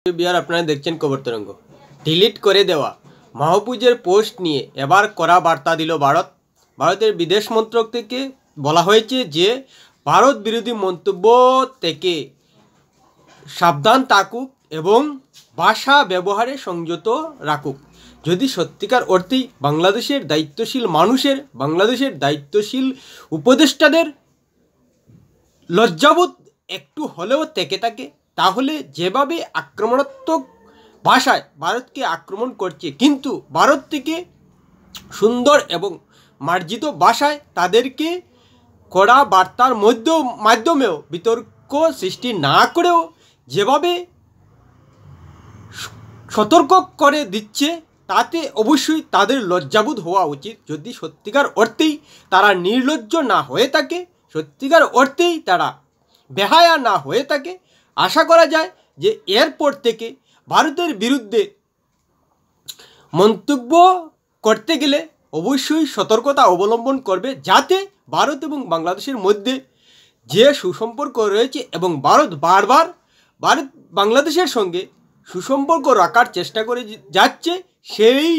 বিহার আপনারা দেখছেন খবর তরঙ্গ। ডিলিট করে দেওয়া মাহফুজের পোস্ট নিয়ে এবার কড়া বার্তা দিল ভারতের বিদেশ মন্ত্রক থেকে বলা হয়েছে যে ভারত বিরোধী মন্তব্য থেকে সাবধান থাকুক এবং ভাষা ব্যবহারে সংযত রাখুক। যদি সত্যিকার অর্থেই বাংলাদেশের দায়িত্বশীল উপদেষ্টাদের লজ্জাবোধ একটু হলেও থেকে থাকে, তাহলে যেভাবে আক্রমণাত্মক ভাষায় ভারতকে আক্রমণ করছে, কিন্তু ভারত থেকে সুন্দর এবং মার্জিত ভাষায় তাদেরকে কড়া বার্তার মাধ্যমেও বিতর্ক সৃষ্টি না করেও যেভাবে সতর্ক করে দিচ্ছে, তাতে অবশ্যই তাদের লজ্জাবোধ হওয়া উচিত। যদি সত্যিকার অর্থেই তারা নির্লজ্জ না হয়ে থাকে, সত্যিকার অর্থেই তারা বেহায়া না হয়ে থাকে, আশা করা যায় যে এরপর থেকে ভারতের বিরুদ্ধে মন্তব্য করতে গেলে অবশ্যই সতর্কতা অবলম্বন করবে, যাতে ভারত এবং বাংলাদেশের মধ্যে যে সুসম্পর্ক রয়েছে এবং ভারত বারবার বাংলাদেশের সঙ্গে সুসম্পর্ক রাখার চেষ্টা করে যাচ্ছে, সেই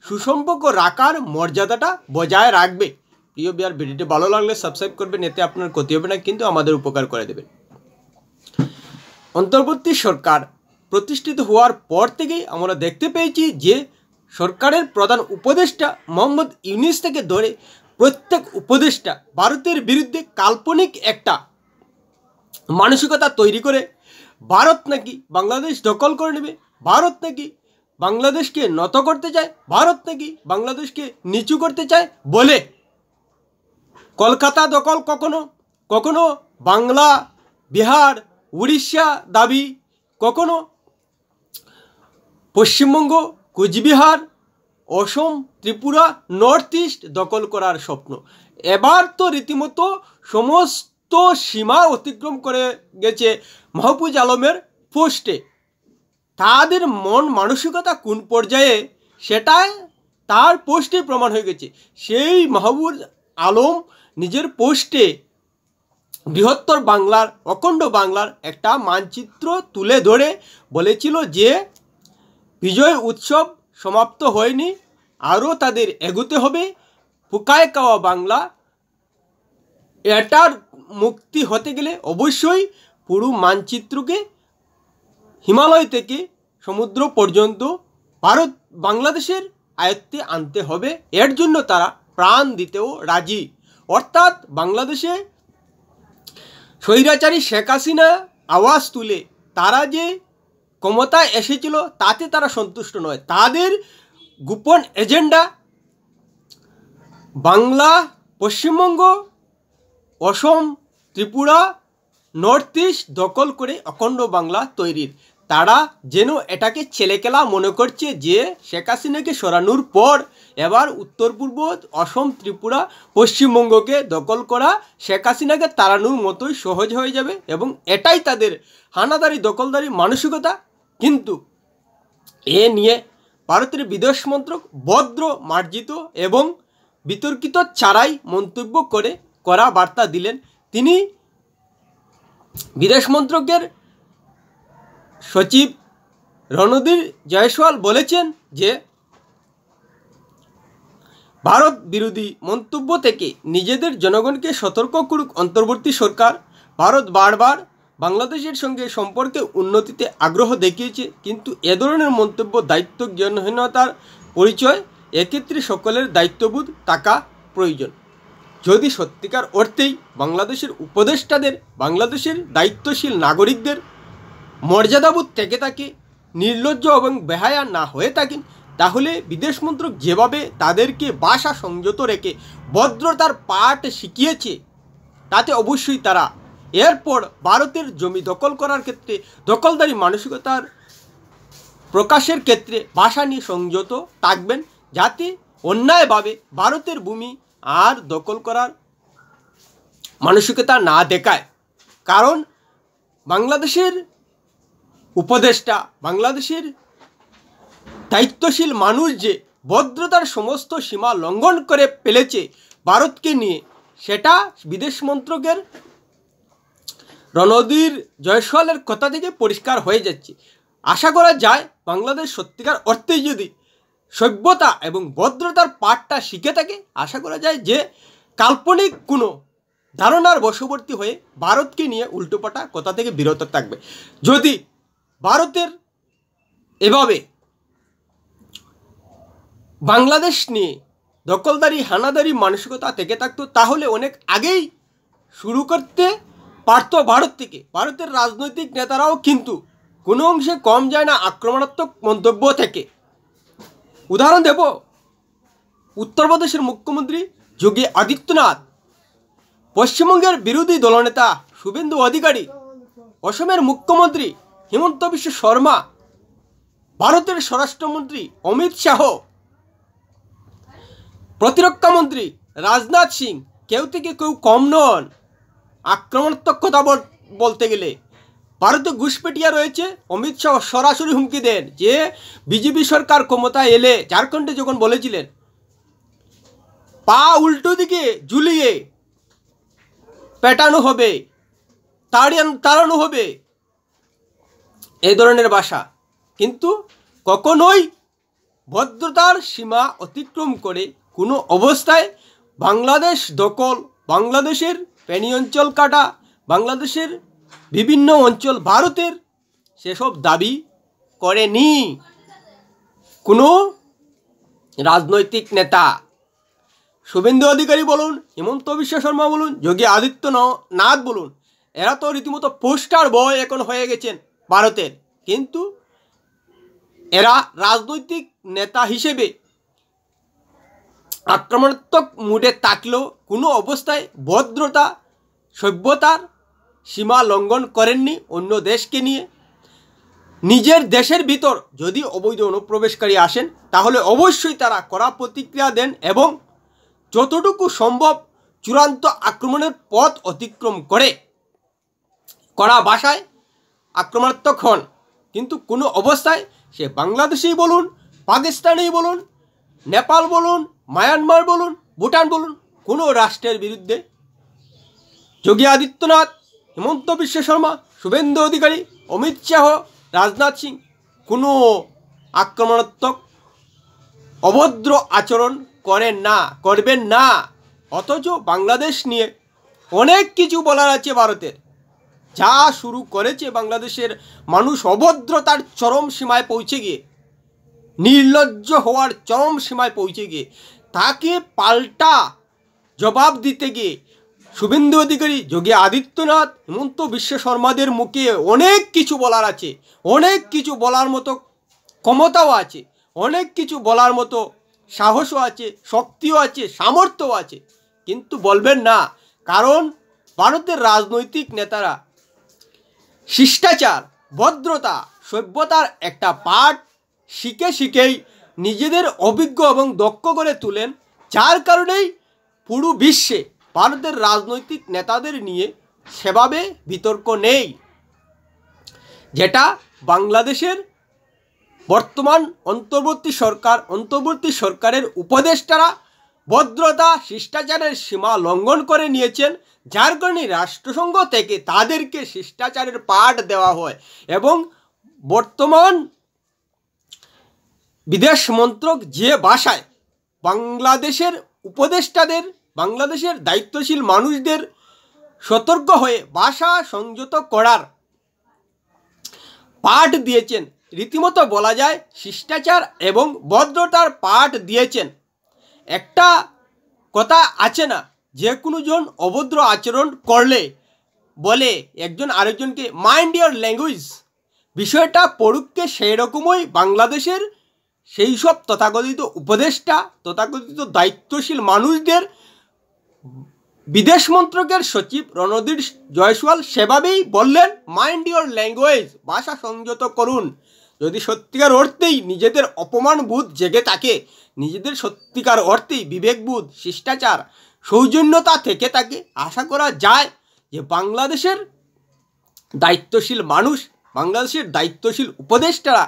সুসম্পর্ক রাখার মর্যাদাটা বজায় রাখবে। প্রিয় বিহার, ভিডিওটি ভালো লাগলে সাবস্ক্রাইব করবেন, এতে আপনার ক্ষতি হবে না কিন্তু আমাদের উপকার করে দেবেন। অন্তর্বর্তী সরকার প্রতিষ্ঠিত হওয়ার পর থেকেই আমরা দেখতে পেয়েছি যে সরকারের প্রধান উপদেষ্টা মোহাম্মদ ইউনূস থেকে ধরে প্রত্যেক উপদেষ্টা ভারতের বিরুদ্ধে কাল্পনিক একটা মানসিকতা তৈরি করে ভারত নাকি বাংলাদেশ দখল করে নেবে, ভারত নাকি বাংলাদেশকে নত করতে চায়, ভারত নাকি বাংলাদেশকে নিচু করতে চায় বলে কলকাতা দখল কখনো বাংলা, বিহার, উড়িষ্যা দাবি, কখনো পশ্চিমবঙ্গ, কোচবিহার, অসম, ত্রিপুরা, নর্থ ইস্ট দখল করার স্বপ্ন। এবার তো রীতিমতো সমস্ত সীমা অতিক্রম করে গেছে মাহফুজ আলমের পোস্টে। তাদের মন মানসিকতা কোন পর্যায়ে সেটা তার পোস্টে প্রমাণ হয়ে গেছে। সেই মাহফুজ আলম নিজের পোস্টে বৃহত্তর বাংলার, অখণ্ড বাংলার একটা মানচিত্র তুলে ধরে বলেছিল যে বিজয় উৎসব সমাপ্ত হয়নি, আরও তাদের এগোতে হবে, ফুকায় খাওয়া বাংলা এটার মুক্তি হতে গেলে অবশ্যই পুরো মানচিত্রকে হিমালয় থেকে সমুদ্র পর্যন্ত ভারত বাংলাদেশের আয়ত্তে আনতে হবে। এর জন্য তারা প্রাণ দিতেও রাজি। অর্থাৎ বাংলাদেশে স্বৈরাচারী শেখ হাসিনা আওয়াজ তুলে তারা যে ক্ষমতায় এসেছিল তাতে তারা সন্তুষ্ট নয়। তাদের গোপন এজেন্ডা বাংলা, পশ্চিমবঙ্গ, অসম, ত্রিপুরা, নর্থ ইস্ট দখল করে অখণ্ড বাংলা তৈরির। তারা যেন এটাকে ছেলেখেলা মনে করছে যে শেখ হাসিনাকে সরানোর পর এবার উত্তর পূর্ব অসম, ত্রিপুরা, পশ্চিমবঙ্গকে দখল করা শেখ হাসিনাকে তাড়ানোর মতোই সহজ হয়ে যাবে, এবং এটাই তাদের হানাদারি দখলদারি মানসিকতা। কিন্তু এ নিয়ে ভারতের বিদেশ মন্ত্রক ভদ্র, মার্জিত এবং বিতর্কিত ছাড়াই মন্তব্য করে কড়া বার্তা দিলেন। তিনি বিদেশ মন্ত্রকের সচিব রণধীর জয়সওয়াল বলেছেন যে ভারত বিরোধী মন্তব্য থেকে নিজেদের জনগণকে সতর্ক করুক অন্তর্বর্তী সরকার। ভারত বারবার বাংলাদেশের সঙ্গে সম্পর্কে উন্নতিতে আগ্রহ দেখিয়েছে, কিন্তু এ ধরনের মন্তব্য দায়িত্ব জ্ঞানহীনতার পরিচয়। এক্ষেত্রে সকলের দায়িত্ববোধ থাকা প্রয়োজন। যদি সত্যিকার অর্থেই বাংলাদেশের উপদেষ্টাদের, বাংলাদেশের দায়িত্বশীল নাগরিকদের মর্যাদাবোধ থেকে থাকে, নির্লজ্জ এবং বেহায়া না হয়ে থাকেন, তাহলে বিদেশ মন্ত্রক যেভাবে তাদেরকে ভাষা সংযত রেখে ভদ্রতার পাঠ শিখিয়েছে, তাতে অবশ্যই তারা এরপর ভারতের জমি দখল করার ক্ষেত্রে, দখলদারি মানসিকতার প্রকাশের ক্ষেত্রে ভাষা নিয়ে সংযত থাকবেন, যাতে অন্যায়ভাবে ভারতের ভূমি আর দখল করার মানসিকতা না দেখায়। কারণ বাংলাদেশের উপদেষ্টা, বাংলাদেশের দায়িত্বশীল মানুষ যে ভদ্রতার সমস্ত সীমা লঙ্ঘন করে ফেলেছে ভারতকে নিয়ে, সেটা বিদেশ মন্ত্রকের রণধীর জয়সওয়ালের কথা থেকে পরিষ্কার হয়ে যাচ্ছে। আশা করা যায় বাংলাদেশ সত্যিকার অর্থেই যদি সভ্যতা এবং ভদ্রতার পাঠটা শিখে থাকে, আশা করা যায় যে কাল্পনিক কোনো ধারণার বশবর্তী হয়ে ভারতকে নিয়ে উল্টোপাল্টা কথা থেকে বিরত থাকবে। যদি ভারতের এভাবে বাংলাদেশ নিয়ে দখলদারি হানাদারি মানসিকতা থেকে থাকতো, তাহলে অনেক আগেই শুরু করতে পারত ভারত থেকে। ভারতের রাজনৈতিক নেতারাও কিন্তু কোনো অংশে কম যায় না আক্রমণাত্মক মন্তব্য থেকে। উদাহরণ দেব, উত্তরপ্রদেশের মুখ্যমন্ত্রী যোগী আদিত্যনাথ, পশ্চিমবঙ্গের বিরোধী দলনেতা শুভেন্দু অধিকারী, অসমের মুখ্যমন্ত্রী হিমন্ত বিশ্ব শর্মা, ভারতের স্বরাষ্ট্রমন্ত্রী অমিত শাহ, প্রতিরক্ষামন্ত্রী রাজনাথ সিং, কেউ থেকে কেউ কম নন আক্রমণাত্মক কথা বলতে গেলে। ভারতে ঘুষপেটিয়া রয়েছে, অমিত শাহ সরাসরি হুমকি দেন যে বিজেপি সরকার ক্ষমতায় এলে ঝাড়খণ্ডে যখন বলেছিলেন পা উল্টো দিকে ঝুলিয়ে পেটানো হবে, তাড়ানো হবে, এই ধরনের ভাষা। কিন্তু কখনোই ভদ্রতার সীমা অতিক্রম করে কোনো অবস্থায় বাংলাদেশ দখল, বাংলাদেশের ফেনী অঞ্চল কাটা, বাংলাদেশের বিভিন্ন অঞ্চল ভারতের, সেসব দাবি করেনি কোনো রাজনৈতিক নেতা। শুভেন্দু অধিকারী বলুন, হিমন্ত বিশ্ব শর্মা বলুন, যোগী আদিত্যনাথ বলুন, এরা তো রীতিমতো পোস্টার বয় এখন হয়ে গেছেন ভারতের। কিন্তু এরা রাজনৈতিক নেতা হিসেবে আক্রমণাত্মক মুডে থাকলেও কোনো অবস্থায় ভদ্রতা সভ্যতার সীমা লঙ্ঘন করেননি অন্য দেশকে নিয়ে। নিজের দেশের ভিতর যদি অবৈধ অনুপ্রবেশকারী আসেন তাহলে অবশ্যই তারা কড়া প্রতিক্রিয়া দেন এবং যতটুকু সম্ভব চূড়ান্ত আক্রমণের পথ অতিক্রম করে কড়া ভাষায় আক্রমণাত্মক হন। কিন্তু কোনো অবস্থায় সে বাংলাদেশেই বলুন, পাকিস্তানেই বলুন, নেপাল বলুন, মায়ানমার বলুন, ভুটান বলুন, কোনো রাষ্ট্রের বিরুদ্ধে যোগী আদিত্যনাথ, হিমন্ত বিশ্ব শর্মা, শুভেন্দু অধিকারী, অমিত শাহ, রাজনাথ সিং কোনো আক্রমণাত্মক অভদ্র আচরণ করেন না, করবেন না। অথচ বাংলাদেশ নিয়ে অনেক কিছু বলার আছে ভারতের। যা শুরু করেছে বাংলাদেশের মানুষ অভদ্রতার চরম সীমায় পৌঁছে গিয়ে, নির্লজ্জ হওয়ার চরম সীমায় পৌঁছে গিয়ে, তাকে পাল্টা জবাব দিতে গিয়ে শুভেন্দু অধিকারী, যোগী আদিত্যনাথ, হিমন্ত বিশ্ব শর্মাদের মুখে অনেক কিছু বলার আছে, অনেক কিছু বলার মতো ক্ষমতাও আছে, অনেক কিছু বলার মতো সাহসও আছে, শক্তিও আছে, সামর্থ্যও আছে, কিন্তু বলবেন না। কারণ ভারতের রাজনৈতিক নেতারা শিষ্টাচার, ভদ্রতা, সভ্যতার একটা পাঠ শিখেই নিজেদের অভিজ্ঞ এবং দক্ষ করে তুলেন, যার কারণেই পুরো বিশ্বে ভারতের রাজনৈতিক নেতাদের নিয়ে সেভাবে বিতর্ক নেই। যেটা বাংলাদেশের বর্তমান অন্তর্বর্তী সরকারের উপদেষ্টারা ভদ্রতা শিষ্টাচারের সীমা লঙ্ঘন করে নিয়েছেন, যার কারণে রাষ্ট্রসংঘ থেকে তাদেরকে শিষ্টাচারের পাঠ দেওয়া হয় এবং বর্তমান বিদেশ মন্ত্রক যে ভাষায় বাংলাদেশের উপদেষ্টাদের, বাংলাদেশের দায়িত্বশীল মানুষদের সতর্ক হয়ে ভাষা সংযত করার পাঠ দিয়েছেন, রীতিমতো বলা যায় শিষ্টাচার এবং ভদ্রতার পাঠ দিয়েছেন। একটা কথা আছে না, যে কোনো জন অভদ্র আচরণ করলে বলে একজন আরেকজনকে মাইন্ড ইওর ল্যাঙ্গুয়েজ। বিষয়টা পড়ুককে সেই রকমই বাংলাদেশের সেই সব তথাকথিত উপদেষ্টা, তথাকথিত দায়িত্বশীল মানুষদের বিদেশ মন্ত্রকের সচিব রণধীর জয়সওয়াল সেভাবেই বললেন, মাইন্ড ইওর ল্যাঙ্গুয়েজ, ভাষা সংযত করুন। যদি সত্যিকার অর্থেই নিজেদের অপমান বোধ জেগে থাকে, নিজেদের সত্যিকার অর্থেই বিবেকবোধ, শিষ্টাচার, সৌজন্যতা থেকে থাকে, আশা করা যায় যে বাংলাদেশের দায়িত্বশীল মানুষ, বাংলাদেশের দায়িত্বশীল উপদেষ্টারা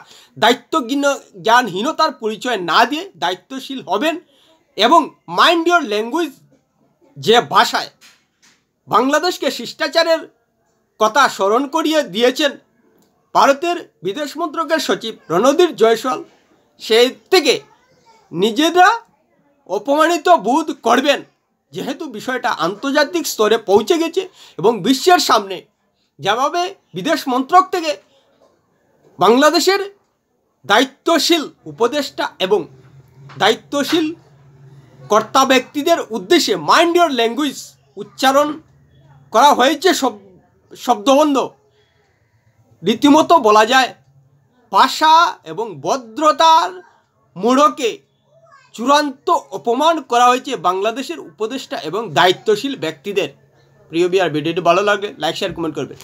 জ্ঞানহীনতার পরিচয় না দিয়ে দায়িত্বশীল হবেন এবং মাইন্ড ইওর ল্যাঙ্গুয়েজ যে ভাষায় বাংলাদেশকে শিষ্টাচারের কথা স্মরণ করিয়ে দিয়েছেন ভারতের বিদেশ মন্ত্রকের সচিব রণধীর জয়সওয়াল সেই থেকে নিজেরা অপমানিত বোধ করবেন, যেহেতু বিষয়টা আন্তর্জাতিক স্তরে পৌঁছে গেছে এবং বিশ্বের সামনে যেভাবে বিদেশ মন্ত্রক থেকে বাংলাদেশের দায়িত্বশীল উপদেষ্টা এবং দায়িত্বশীল কর্তা ব্যক্তিদের উদ্দেশ্যে মাইন্ড ইওর ল্যাঙ্গুয়েজ উচ্চারণ করা হয়েছে শব্দবন্ধ, রীতিমতো বলা যায় ভাষা এবং ভদ্রতার মোড়কে চূড়ান্ত অপমান করা হয়েছে বাংলাদেশের উপদেষ্টা এবং দায়িত্বশীল ব্যক্তিদের। প্রিয় বিয়ার, ভিডিওটি ভালো লাগলে লাইক শেয়ার কমেন্ট করবে।